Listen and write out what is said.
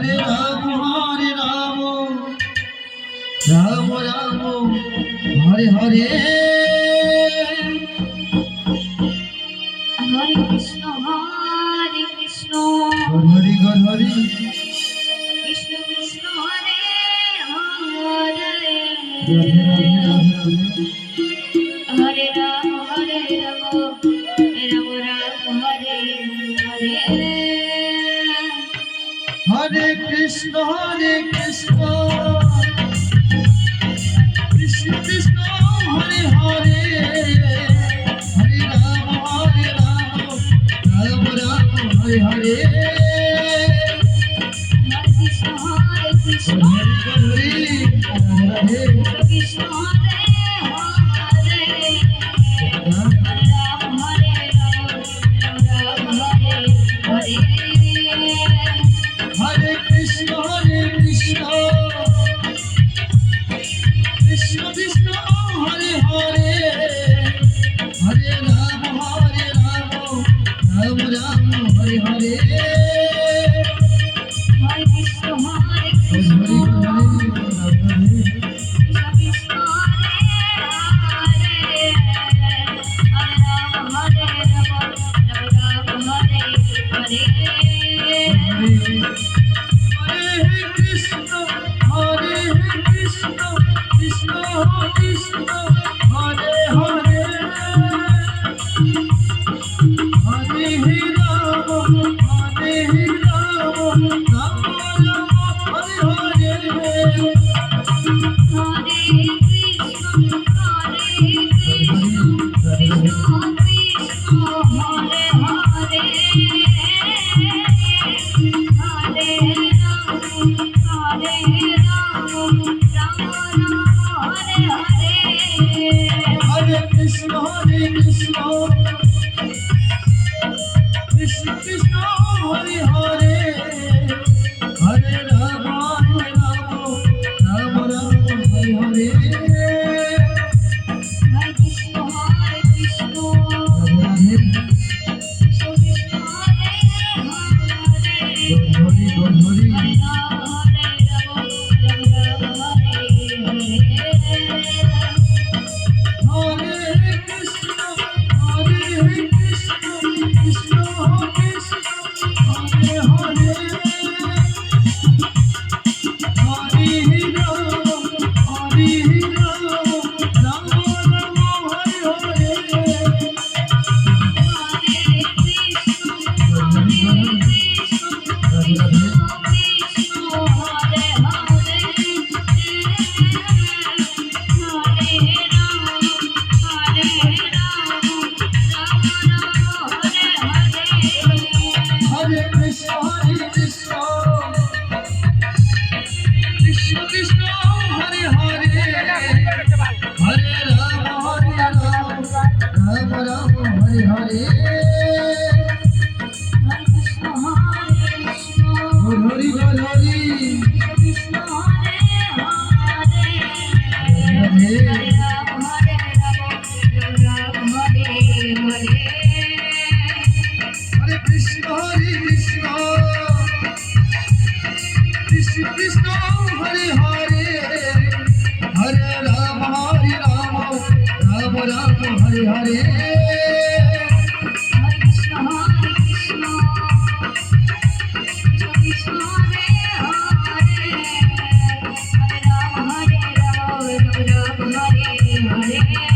Hare Ram Ram Ram Hare Hare Hare Krishna Hare Krishna Hari Hari Krishna Krishna Hare Hare Hare Ram Ram Ram Hare Hare Hare Krishna Krishna Krishna Hare Hare Hare Ram Ram Ram Hare Hare Krishna Hare Hare Krishna Hare Hare Ram Hare Hare Krishna Krishna Krishna Hare Hare Hare Ram Ram Hare Hare Hare Krishna Hare Hare Krishna Krishna Krishna Hare Hare Hare Ram Ram Hare Hare Krishna Hare Hare Hare Ram Hare Hare Hare